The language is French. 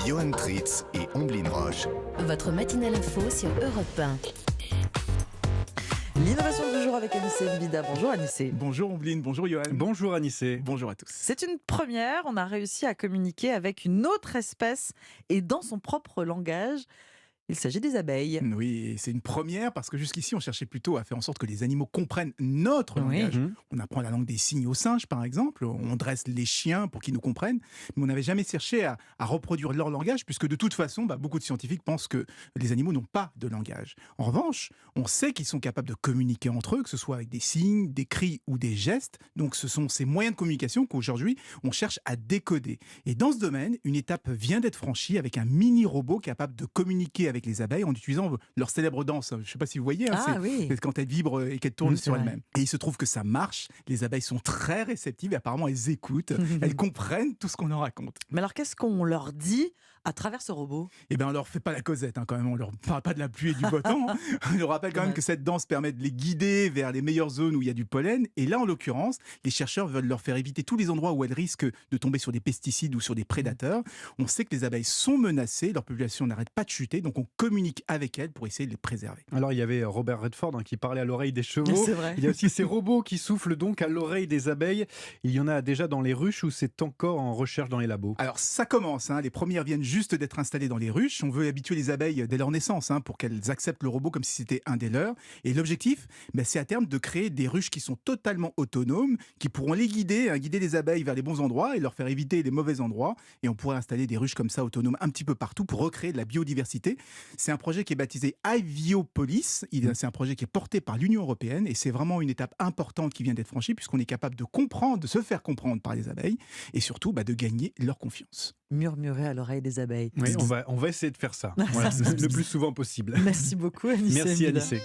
Johan Tritz et Omblin Roche. Votre matinale info sur Europe 1. L'innovation du jour avec Anissé Mbida. Bonjour Anissé. Bonjour Omblin, bonjour Johan. Bonjour Anissé. Bonjour à tous. C'est une première, on a réussi à communiquer avec une autre espèce et dans son propre langage. Il s'agit des abeilles. Oui, c'est une première parce que jusqu'ici on cherchait plutôt à faire en sorte que les animaux comprennent notre langage. On apprend la langue des signes aux singes par exemple, on dresse les chiens pour qu'ils nous comprennent, mais on n'avait jamais cherché à reproduire leur langage puisque de toute façon, beaucoup de scientifiques pensent que les animaux n'ont pas de langage. En revanche, on sait qu'ils sont capables de communiquer entre eux, que ce soit avec des signes, des cris ou des gestes. Donc ce sont ces moyens de communication qu'aujourd'hui on cherche à décoder. Et dans ce domaine, une étape vient d'être franchie avec un mini-robot capable de communiquer avec les abeilles en utilisant leur célèbre danse. Je ne sais pas si vous voyez, c'est quand elles vibrent et qu'elles tournent sur elles-mêmes. Et il se trouve que ça marche, les abeilles sont très réceptives et apparemment elles écoutent, elles comprennent tout ce qu'on leur raconte. Mais alors qu'est-ce qu'on leur dit à travers ce robot ? Eh bien on leur fait pas la causette quand même, on leur parle pas de la pluie et du beau temps. On leur rappelle quand même que cette danse permet de les guider vers les meilleures zones où il y a du pollen. Et là en l'occurrence, les chercheurs veulent leur faire éviter tous les endroits où elles risquent de tomber sur des pesticides ou sur des prédateurs. On sait que les abeilles sont menacées, leur population n'arrête pas de chuter, donc on communique avec elles pour essayer de les préserver. Alors il y avait Robert Redford qui parlait à l'oreille des chevaux. C'est vrai. Il y a aussi ces robots qui soufflent donc à l'oreille des abeilles. Il y en a déjà dans les ruches ou c'est encore en recherche dans les labos? Alors ça commence, les premières viennent juste d'être installées dans les ruches. On veut habituer les abeilles dès leur naissance pour qu'elles acceptent le robot comme si c'était un des leurs. Et l'objectif, c'est à terme de créer des ruches qui sont totalement autonomes, qui pourront les guider, guider les abeilles vers les bons endroits et leur faire éviter les mauvais endroits. Et on pourrait installer des ruches comme ça autonomes un petit peu partout pour recréer de la biodiversité. C'est un projet qui est baptisé Iviopolis. C'est un projet qui est porté par l'Union européenne et c'est vraiment une étape importante qui vient d'être franchie puisqu'on est capable de comprendre, de se faire comprendre par les abeilles et surtout de gagner leur confiance. Murmurer à l'oreille des abeilles. Oui, on va essayer de faire ça. Voilà, le plus souvent possible. Merci beaucoup Anissé. Merci Mbida. Anissé.